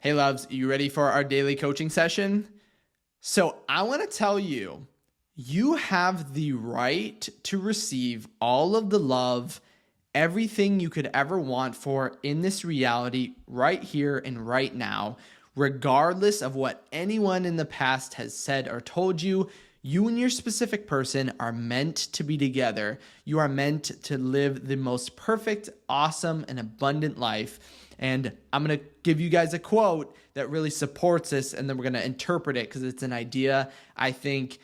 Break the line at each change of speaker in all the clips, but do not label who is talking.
Hey loves, you ready for our daily coaching session? So I want to tell you, you have the right to receive all of the love, everything you could ever want for in this reality right here and right now, regardless of what anyone in the past has said or told you. You and your specific person are meant to be together. You are meant to live the most perfect, awesome, and abundant life. And I'm going to give you guys a quote that really supports this, and then we're going to interpret it because it's an idea. I think,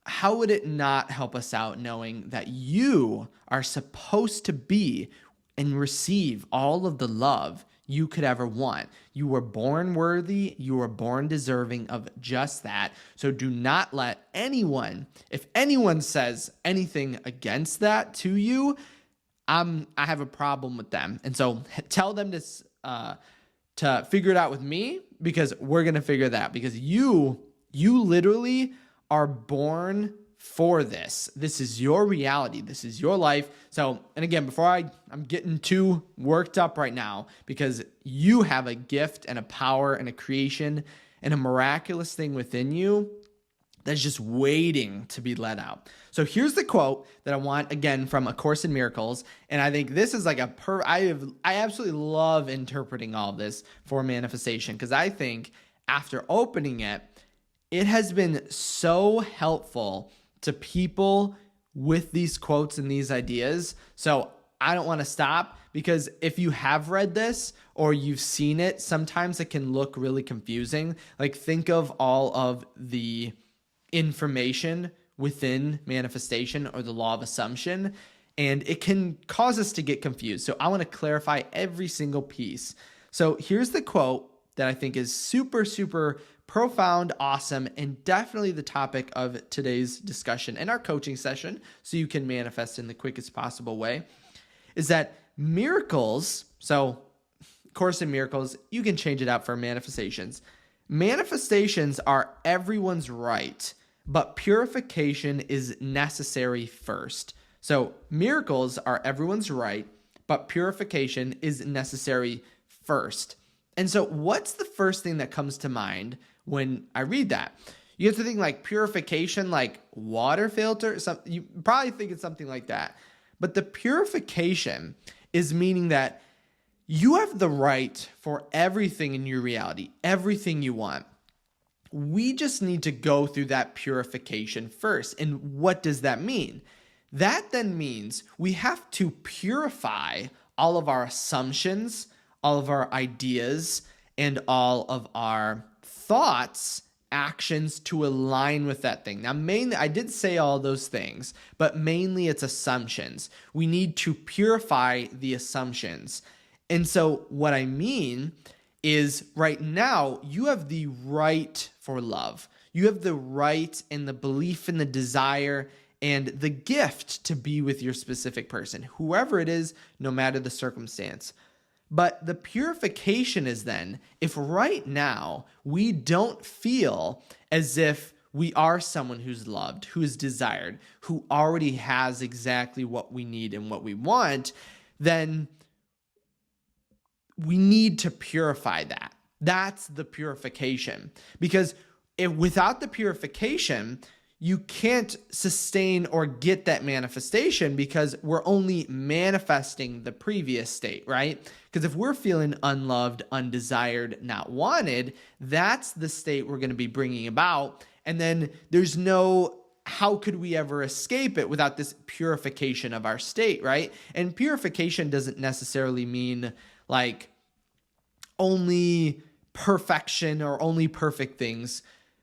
how would it not help us out knowing that you are supposed to be and receive all of the love you could ever want? You were born worthy. You were born deserving of just that. So do not let anyone, if anyone says anything against that to you, I have a problem with them. And so tell them to figure it out with me, because we're going to figure that out, because you literally are born for this. This is your reality. This is your life. So, and again, before I'm getting too worked up right now, because you have a gift and a power and a creation and a miraculous thing within you that's just waiting to be let out. So here's the quote that I want, again, from A Course in Miracles. And I think this is like I absolutely love interpreting all of this for manifestation, because I think after opening it, it has been so helpful to people with these quotes and these ideas. So I don't want to stop, because if you have read this or you've seen it, sometimes it can look really confusing. Like, think of all of the information within manifestation or the law of assumption, and it can cause us to get confused. So I want to clarify every single piece. So here's the quote that I think is super, super profound, awesome, and definitely the topic of today's discussion and our coaching session, so you can manifest in the quickest possible way, is that miracles, so Course in Miracles, you can change it out for manifestations. Manifestations are everyone's right, but purification is necessary first. So miracles are everyone's right, but purification is necessary first. And so what's the first thing that comes to mind when I read that? You have to think like purification, like water filter. You probably think it's something like that. But the purification is meaning that you have the right for everything in your reality, everything you want. We just need to go through that purification first. And what does that mean? That then means we have to purify all of our assumptions, all of our ideas, and all of our thoughts, actions to align with that thing. Now, mainly, I did say all those things, but mainly it's assumptions. We need to purify the assumptions. And so what I mean is, right now, you have the right for love. You have the right and the belief and the desire and the gift to be with your specific person, whoever it is, no matter the circumstance. But the purification is then, if right now we don't feel as if we are someone who's loved, who is desired, who already has exactly what we need and what we want, then we need to purify that. That's the purification. Because without the purification, you can't sustain or get that manifestation, because we're only manifesting the previous state, right? Because if we're feeling unloved, undesired, not wanted, that's the state we're going to be bringing about. And then there's how could we ever escape it without this purification of our state, right? And purification doesn't necessarily mean like only perfection or only perfect things.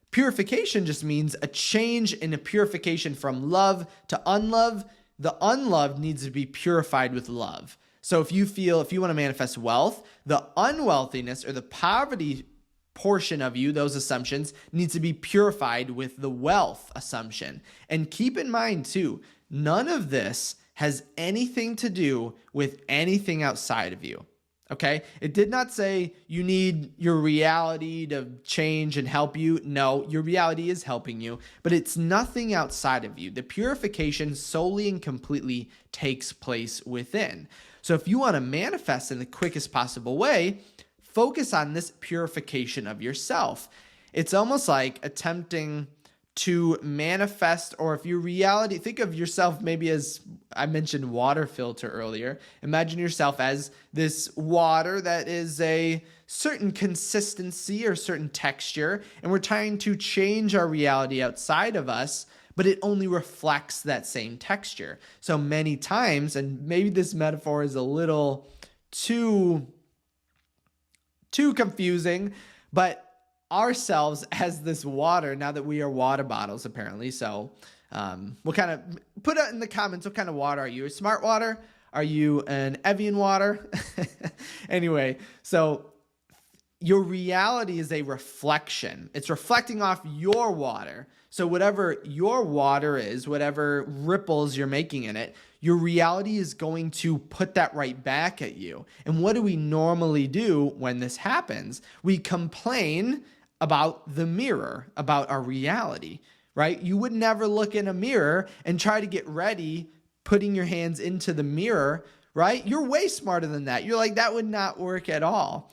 Purification just means a change in a purification from love to unlove. The unloved needs to be purified with love. So if you want to manifest wealth, the unwealthiness or the poverty portion of you, those assumptions, needs to be purified with the wealth assumption. And keep in mind too, none of this has anything to do with anything outside of you. Okay? It did not say you need your reality to change and help you. No, your reality is helping you, but it's nothing outside of you. The purification solely and completely takes place within. So if you want to manifest in the quickest possible way, focus on this purification of yourself. It's almost like attempting to manifest, or if your reality, think of yourself maybe as I mentioned water filter earlier. Imagine yourself as this water that is a certain consistency or certain texture, and we're trying to change our reality outside of us, but it only reflects that same texture. So many times, and maybe this metaphor is a little too confusing, but ourselves as this water, now that we are water bottles apparently. So we'll kind of put it in the comments, what kind of water are you? A smart water? Are you an Evian water? Anyway, so your reality is a reflection. It's reflecting off your water. So whatever your water is, whatever ripples you're making in it, your reality is going to put that right back at you. And what do we normally do when this happens? We complain about the mirror, about our reality, right? You would never look in a mirror and try to get ready putting your hands into the mirror, right? You're way smarter than that. You're like, that would not work at all.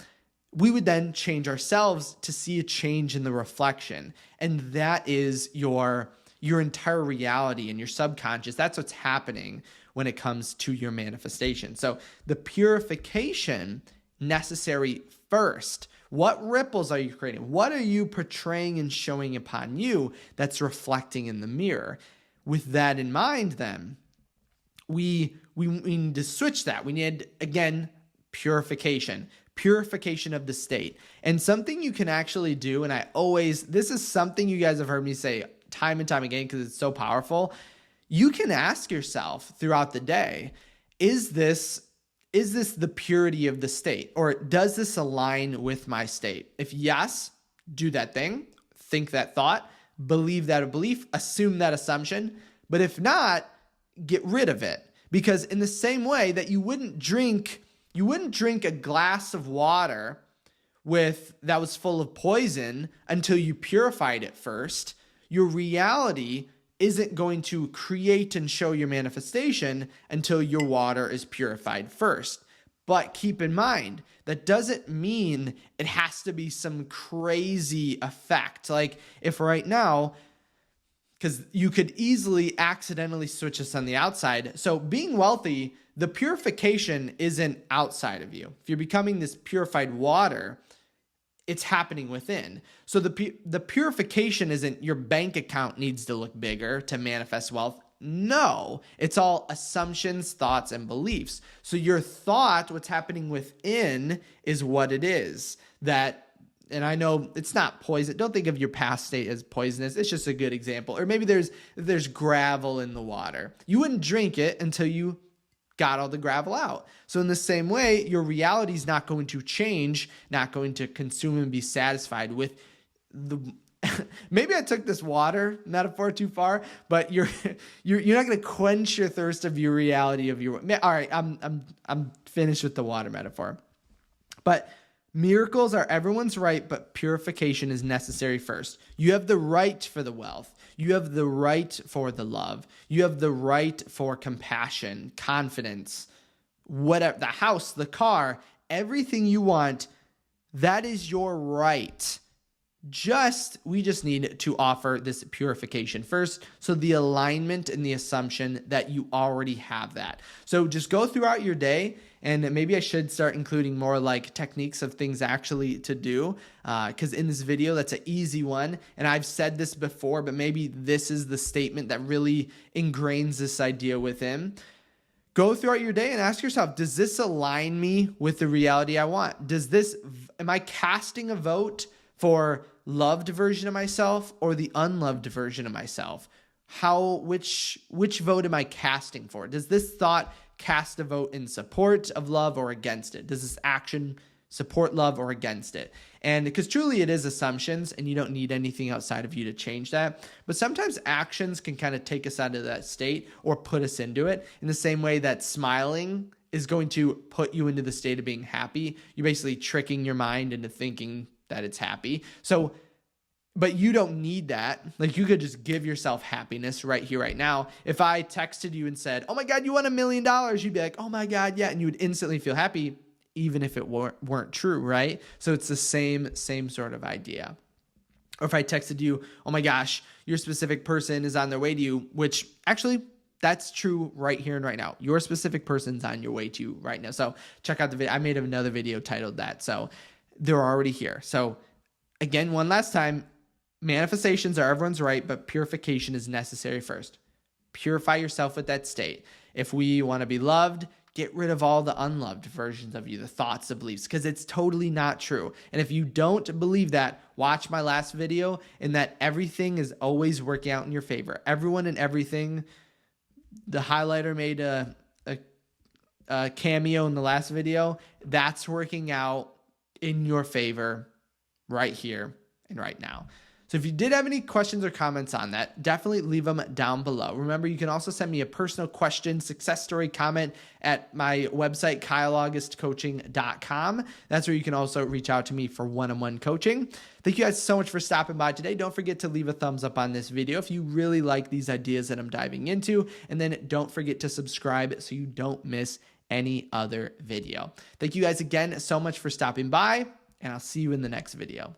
We would then change ourselves to see a change in the reflection. And that is your entire reality and your subconscious. That's what's happening when it comes to your manifestation. So the purification necessary first. What ripples are you creating? What are you portraying and showing upon you that's reflecting in the mirror? With that in mind, then, we need to switch that. We need, again, purification of the state. And something you can actually do, and this is something you guys have heard me say time and time again because it's so powerful. You can ask yourself throughout the day, is this the purity of the state? Or does this align with my state? If yes, do that thing, think that thought, believe that belief, assume that assumption. But if not, get rid of it. Because in the same way that you wouldn't drink a glass of water that was full of poison until you purified it first, your reality isn't going to create and show your manifestation until your water is purified first. But keep in mind, that doesn't mean it has to be some crazy effect. Like if right now, because you could easily accidentally switch this on the outside. So being wealthy, the purification isn't outside of you. If you're becoming this purified water, it's happening within. So the purification isn't your bank account needs to look bigger to manifest wealth. No, it's all assumptions, thoughts, and beliefs. So your thought, what's happening within, is what it is. And I know it's not poison. Don't think of your past state as poisonous. It's just a good example. Or maybe there's gravel in the water. You wouldn't drink it until you got all the gravel out. So in the same way, your reality is not going to change, not going to consume and be satisfied with the. Maybe I took this water metaphor too far, but you're not going to quench your thirst of your reality of your. All right, I'm finished with the water metaphor, but. Miracles are everyone's right, but purification is necessary first. You have the right for the wealth. You have the right for the love. You have the right for compassion, confidence, whatever, the house, the car, everything you want. That is your right. We just need to offer this purification first. So the alignment and the assumption that you already have that. So just go throughout your day, and maybe I should start including more like techniques of things actually to do. Because in this video, that's an easy one. And I've said this before, but maybe this is the statement that really ingrains this idea within. Go throughout your day and ask yourself, does this align me with the reality I want? Am I casting a vote for loved version of myself or the unloved version of myself? Which vote am I casting for? Does this thought cast a vote in support of love or against it? Does this action support love or against it? And because truly it is assumptions and you don't need anything outside of you to change that. But sometimes actions can kind of take us out of that state or put us into it in the same way that smiling is going to put you into the state of being happy. You're basically tricking your mind into thinking that it's happy. But you don't need that. Like you could just give yourself happiness right here, right now. If I texted you and said, oh my God, you won $1 million, you'd be like, oh my God, yeah. And you would instantly feel happy. even if it weren't true, right? So it's the same sort of idea. Or if I texted you, oh my gosh, your specific person is on their way to you, which actually that's true right here and right now. Your specific person's on your way to you right now. So check out the video. I made another video titled that. So they're already here. So again, one last time, manifestations are everyone's right, but purification is necessary first. Purify yourself with that state. If we want to be loved, get rid of all the unloved versions of you, the thoughts, the beliefs, because it's totally not true. And if you don't believe that, watch my last video, and that everything is always working out in your favor. Everyone and everything. The highlighter made a cameo in the last video. That's working out in your favor right here and right now. So if you did have any questions or comments on that, definitely leave them down below. Remember, you can also send me a personal question, success story, comment at my website, kyleaugustcoaching.com. That's where you can also reach out to me for one-on-one coaching. Thank you guys so much for stopping by today. Don't forget to leave a thumbs up on this video if you really like these ideas that I'm diving into. And then don't forget to subscribe so you don't miss any other video. Thank you guys again so much for stopping by, and I'll see you in the next video.